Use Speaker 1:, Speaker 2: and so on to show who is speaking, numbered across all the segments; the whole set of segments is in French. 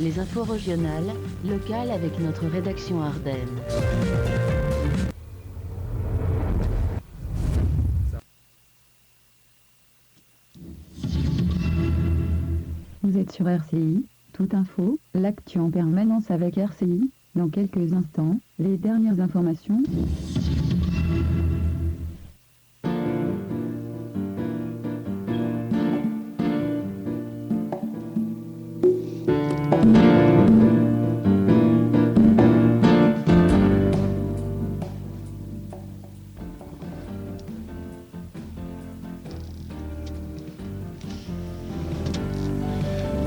Speaker 1: Les infos régionales, locales avec notre rédaction Ardennes.
Speaker 2: Vous êtes sur RCI, toute info, l'actu en permanence avec RCI. Dans quelques instants, les dernières informations.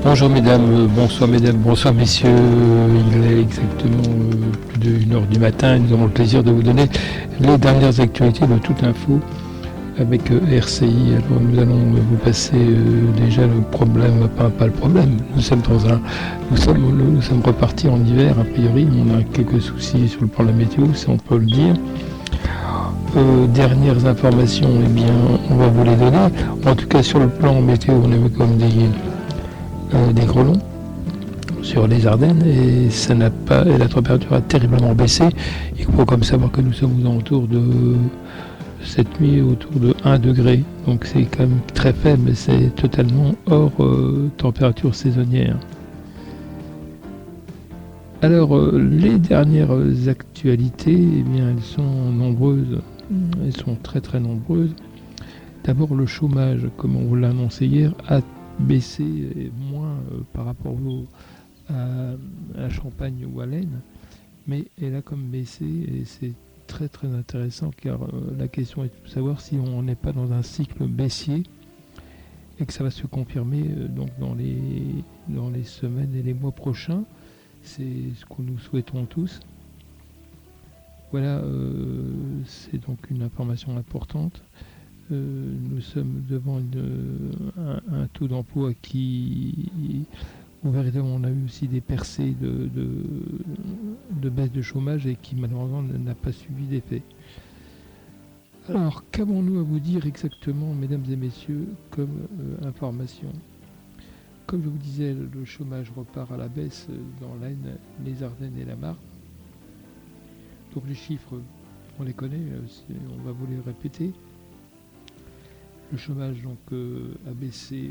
Speaker 3: Bonjour mesdames, bonsoir messieurs, il est exactement plus de 1h du matin et nous avons le plaisir de vous donner les dernières actualités de toute info avec RCI. Alors nous allons vous passer déjà le problème, pas le problème, nous sommes repartis en hiver a priori, on a quelques soucis sur le plan de la météo, si on peut le dire. Dernières informations, eh bien on va vous les donner, en tout cas sur le plan météo on avait comme des grelons sur les Ardennes et la température a terriblement baissé. Il faut comme savoir que nous sommes aux alentours de cette nuit autour de 1 degré, donc c'est quand même très faible, mais c'est totalement hors température saisonnière. Alors les dernières actualités, eh bien elles sont nombreuses, elles sont très très nombreuses. D'abord le chômage, comme on vous l'a annoncé hier, a baissé moins par rapport à Champagne ou à l'Aisne, mais elle a comme baissé et c'est très très intéressant car la question est de savoir si on n'est pas dans un cycle baissier et que ça va se confirmer donc dans les semaines et les mois prochains. C'est ce que nous souhaitons tous. Voilà, c'est donc une information importante. Nous sommes devant un taux d'emploi où véritablement on a eu aussi des percées de baisse de chômage et qui malheureusement n'a pas suivi d'effet. Alors qu'avons-nous à vous dire exactement, mesdames et messieurs, comme information ? Comme je vous disais, le chômage repart à la baisse dans l'Aisne, les Ardennes et la Marne. Donc les chiffres, on les connaît, on va vous les répéter. Le chômage donc, a baissé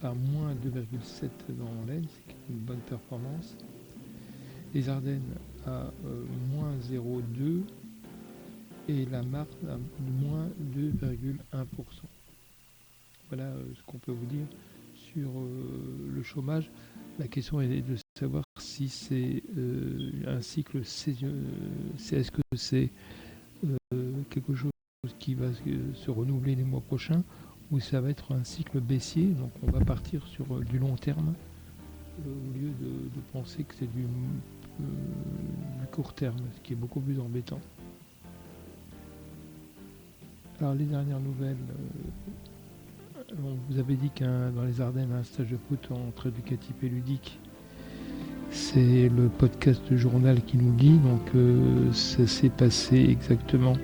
Speaker 3: à moins 2,7 dans l'Aisne, c'est une bonne performance. Les Ardennes à moins 0,2 et la Marne à moins 2,1%. Voilà ce qu'on peut vous dire sur le chômage. La question est de savoir si c'est un cycle saisonnier, est-ce que c'est quelque chose qui va se renouveler les mois prochains ou ça va être un cycle baissier, donc on va partir sur du long terme au lieu de penser que c'est du court terme, ce qui est beaucoup plus embêtant. Alors les dernières nouvelles, on vous avait dit dans les Ardennes un stage de foot entre éducatif et ludique. C'est le podcast de journal qui nous le dit, donc ça s'est passé exactement.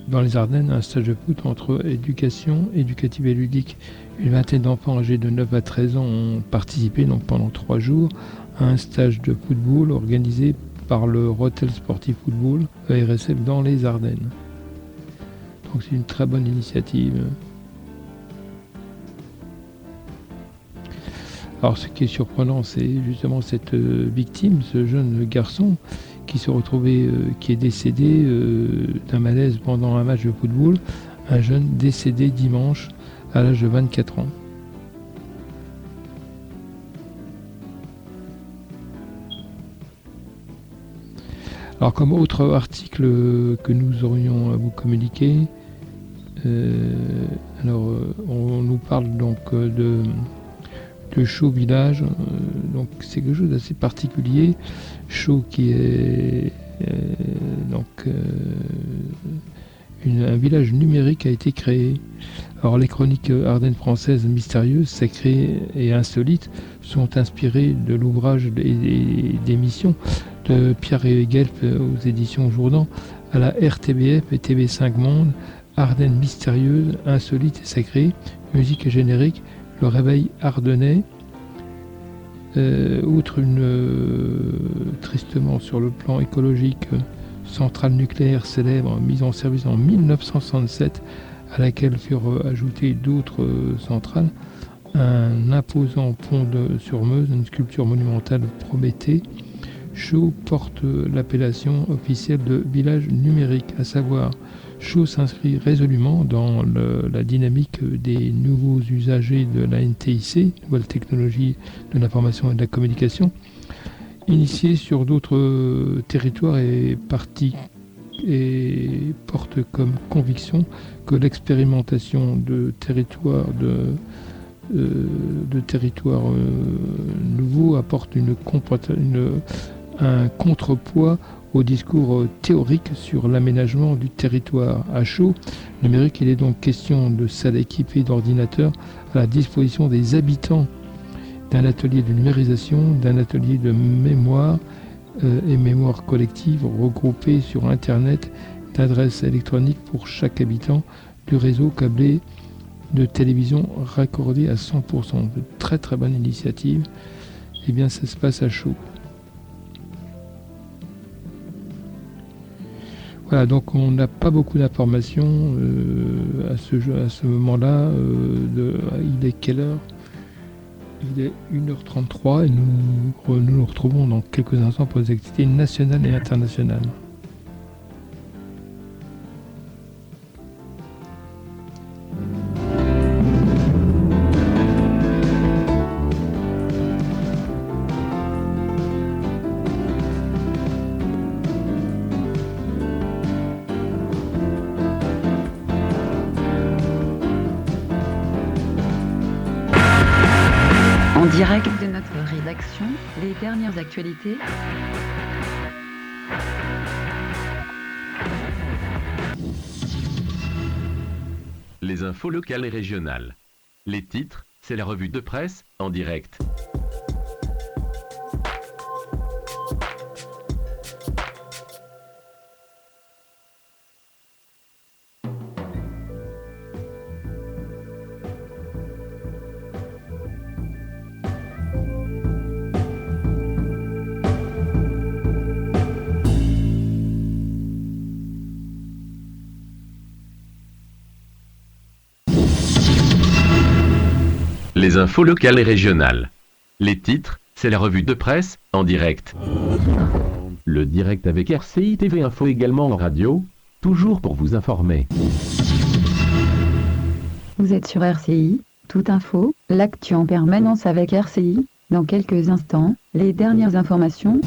Speaker 3: Dans les Ardennes, un stage de foot entre éducative et ludique. Une vingtaine d'enfants âgés de 9 à 13 ans ont participé donc pendant 3 jours à un stage de football organisé par le Rotel Sportif Football, ERSF, dans les Ardennes. Donc c'est une très bonne initiative. Alors ce qui est surprenant, c'est justement cette victime, ce jeune garçon qui se retrouvait, qui est décédé d'un malaise pendant un match de football, un jeune décédé dimanche à l'âge de 24 ans. Alors comme autre article que nous aurions à vous communiquer, on nous parle donc de Chaux Village, donc c'est quelque chose d'assez particulier. Chaux qui est un village numérique a été créé. Alors les chroniques Ardennes françaises mystérieuses, sacrées et insolites sont inspirées de l'ouvrage et des missions de Pierre Guelf aux éditions Jourdan à la RTBF et TV5 Monde Ardennes mystérieuse, insolite et sacrée, musique et générique, le réveil ardennais. Outre tristement sur le plan écologique, centrale nucléaire célèbre mise en service en 1967, à laquelle furent ajoutées d'autres centrales, un imposant pont sur Meuse, une sculpture monumentale Prométhée. Chaux porte l'appellation officielle de village numérique, à savoir Chaux s'inscrit résolument dans la dynamique des nouveaux usagers de la NTIC, nouvelle technologie de l'information et de la communication, initiée sur d'autres territoires et porte comme conviction que l'expérimentation de territoires nouveaux apporte un contrepoids au discours théorique sur l'aménagement du territoire. À Chaux numérique, il est donc question de salles équipées d'ordinateurs à la disposition des habitants, d'un atelier de numérisation, d'un atelier de mémoire et mémoire collective regroupés sur Internet, d'adresses électroniques pour chaque habitant, du réseau câblé de télévision raccordé à 100%. De très très bonne initiative. Eh bien, ça se passe à Chaux. Voilà, donc on n'a pas beaucoup d'informations à ce moment-là. Il est quelle heure ? Il est 1h33 et nous nous retrouvons dans quelques instants pour les activités nationales et internationales.
Speaker 2: En direct de notre rédaction, les dernières actualités.
Speaker 4: Les infos locales et régionales. Les titres, c'est la revue de presse en direct. Les infos locales et régionales. Les titres, c'est la revue de presse en direct. Le direct avec RCI TV Info également en radio, toujours pour vous informer.
Speaker 2: Vous êtes sur RCI, toute info, l'actu en permanence avec RCI. Dans quelques instants, les dernières informations.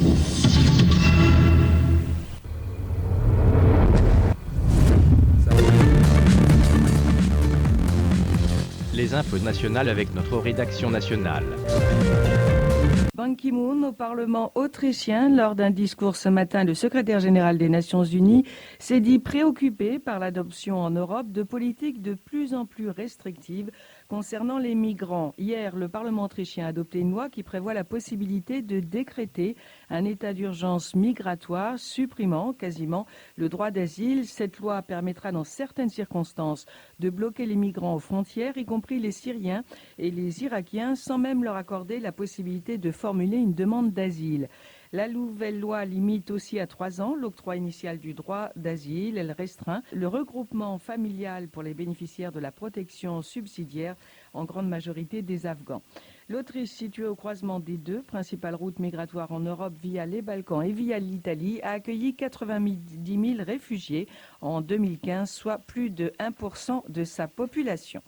Speaker 5: Les infos nationales avec notre rédaction nationale.
Speaker 6: Ban Ki-moon au Parlement autrichien. Lors d'un discours ce matin, le secrétaire général des Nations Unies s'est dit préoccupé par l'adoption en Europe de politiques de plus en plus restrictives concernant les migrants. Hier, le Parlement autrichien a adopté une loi qui prévoit la possibilité de décréter un état d'urgence migratoire, supprimant quasiment le droit d'asile. Cette loi permettra dans certaines circonstances de bloquer les migrants aux frontières, y compris les Syriens et les Irakiens, sans même leur accorder la possibilité de formuler une demande d'asile. La nouvelle loi limite aussi à 3 ans l'octroi initial du droit d'asile. Elle restreint le regroupement familial pour les bénéficiaires de la protection subsidiaire, en grande majorité des Afghans. L'Autriche, située au croisement des deux principales routes migratoires en Europe via les Balkans et via l'Italie, a accueilli 90 000 réfugiés en 2015, soit plus de 1% de sa population.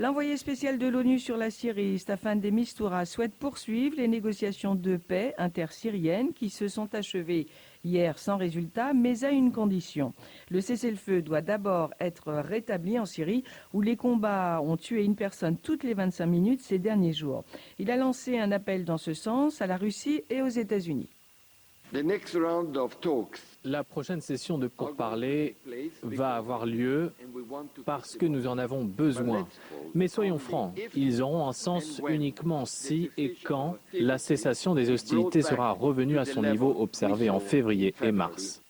Speaker 6: L'envoyé spécial de l'ONU sur la Syrie, Staffan de Mistura, souhaite poursuivre les négociations de paix intersyriennes qui se sont achevées hier sans résultat, mais à une condition. Le cessez-le-feu doit d'abord être rétabli en Syrie, où les combats ont tué une personne toutes les 25 minutes ces derniers jours. Il a lancé un appel dans ce sens à la Russie et aux États-Unis.
Speaker 7: La prochaine session de pourparlers va avoir lieu parce que nous en avons besoin. Mais soyons francs, ils auront un sens uniquement si et quand la cessation des hostilités sera revenue à son niveau observé en février et mars.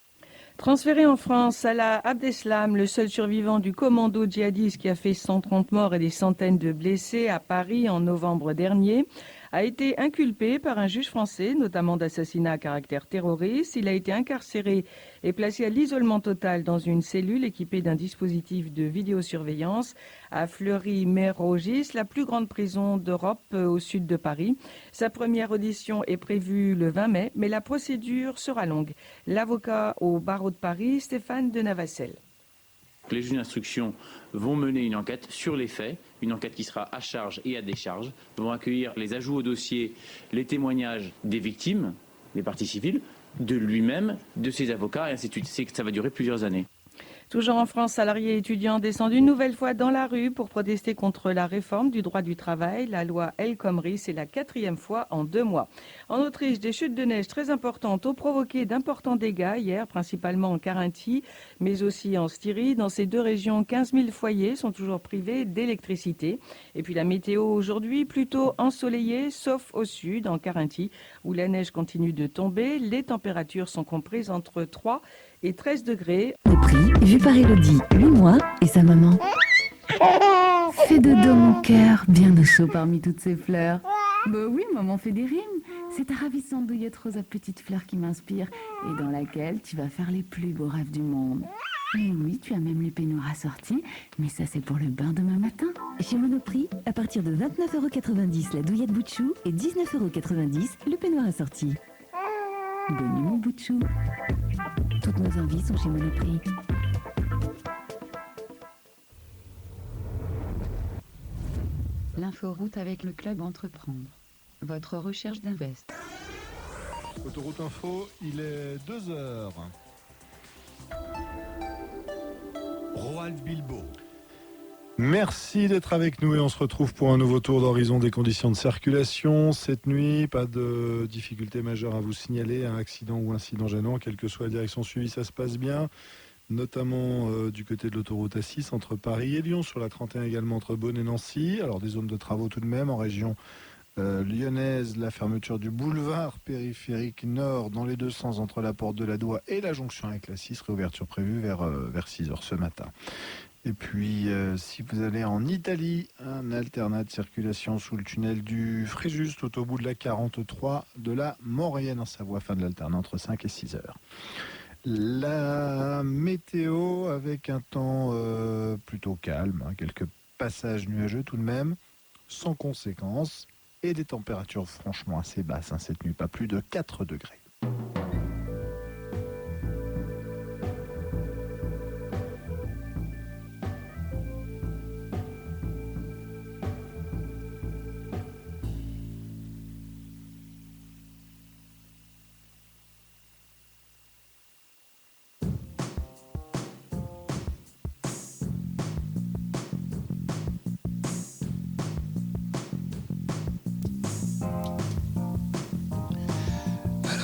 Speaker 6: Transféré en France, Salah Abdeslam, le seul survivant du commando djihadiste qui a fait 130 morts et des centaines de blessés à Paris en novembre dernier, a été inculpé par un juge français, notamment d'assassinat à caractère terroriste. Il a été incarcéré et placé à l'isolement total dans une cellule équipée d'un dispositif de vidéosurveillance à Fleury-Mérogis, la plus grande prison d'Europe au sud de Paris. Sa première audition est prévue le 20 mai, mais la procédure sera longue. L'avocat au barreau de Paris, Stéphane de Navassel.
Speaker 8: Les juges d'instruction vont mener une enquête sur les faits, une enquête qui sera à charge et à décharge, vont accueillir les ajouts au dossier, les témoignages des victimes, des parties civiles, de lui-même, de ses avocats, et ainsi de suite. C'est que ça va durer plusieurs années.
Speaker 6: Toujours en France, salariés et étudiants descendent une nouvelle fois dans la rue pour protester contre la réforme du droit du travail. La loi El Khomri, c'est la 4e fois en 2 mois. En Autriche, des chutes de neige très importantes ont provoqué d'importants dégâts hier, principalement en Carinthie, mais aussi en Styrie. Dans ces 2 régions, 15 000 foyers sont toujours privés d'électricité. Et puis la météo aujourd'hui, plutôt ensoleillée, sauf au sud, en Carinthie, où la neige continue de tomber. Les températures sont comprises entre 3 et 13 degrés.
Speaker 9: Des prix, vu par Elodie, 8 mois, et sa maman.
Speaker 2: Fais dodo mon cœur, bien au chaud parmi toutes ces fleurs. Bah oui, maman fait des rimes. C'est ta ravissante douillette rose à petites fleurs qui m'inspire et dans laquelle tu vas faire les plus beaux rêves du monde. Et oui, tu as même les peignoirs assortis, mais ça c'est pour le bain demain matin.
Speaker 9: Chez Monoprix, à partir de 29,90 € la douillette bout de chou et 19,90 € le peignoir assorti.
Speaker 2: Bonne nuit mon bout de chou. Toutes nos envies sont chez Monoprix. L'inforoute avec le club Entreprendre. Votre recherche d'invest.
Speaker 10: Autoroute Info, il est 2h. Roald Bilbo. Merci d'être avec nous et on se retrouve pour un nouveau tour d'horizon des conditions de circulation. Cette nuit, pas de difficultés majeures à vous signaler, un accident ou incident gênant, quelle que soit la direction suivie, ça se passe bien. Notamment du côté de l'autoroute A6 entre Paris et Lyon, sur la 31 également entre Beaune et Nancy. Alors des zones de travaux tout de même en région lyonnaise, la fermeture du boulevard périphérique nord dans les 2 sens entre la porte de la Doua et la jonction avec la 6, réouverture prévue vers 6h ce matin. Et puis, si vous allez en Italie, un alternat de circulation sous le tunnel du Fréjus, tout au bout de la 43 de la Maurienne en Savoie, fin de l'alternat entre 5 et 6 heures. La météo avec un temps plutôt calme, quelques passages nuageux tout de même, sans conséquence, et des températures franchement assez basses cette nuit, pas plus de 4 degrés.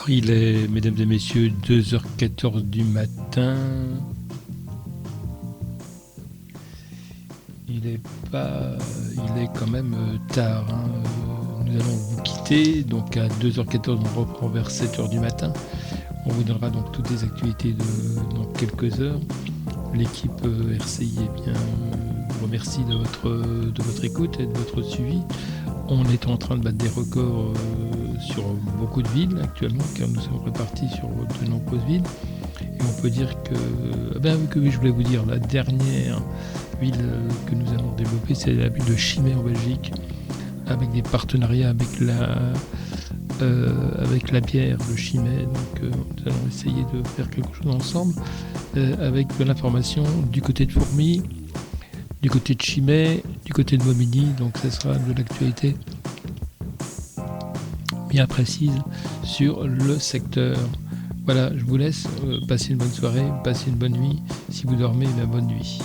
Speaker 3: Il est, mesdames et messieurs, 2h14 du matin. Il est quand même tard. Nous allons vous quitter. Donc à 2h14, on reprend vers 7h du matin. On vous donnera donc toutes les actualités dans quelques heures. L'équipe RCI vous remercie de votre écoute et de votre suivi. On est en train de battre des records sur beaucoup de villes actuellement, car nous sommes répartis sur de nombreuses villes. Et on peut dire que oui, je voulais vous dire, la dernière ville que nous allons développer, c'est la ville de Chimay en Belgique, avec des partenariats avec la bière de Chimay. Donc nous allons essayer de faire quelque chose ensemble, avec de l'information du côté de Fourmies, du côté de Chimay, du côté de Momigny. Donc ça sera de l'actualité bien précise sur le secteur. Voilà, je vous laisse, passer une bonne soirée, passer une bonne nuit. Si vous dormez, bonne nuit.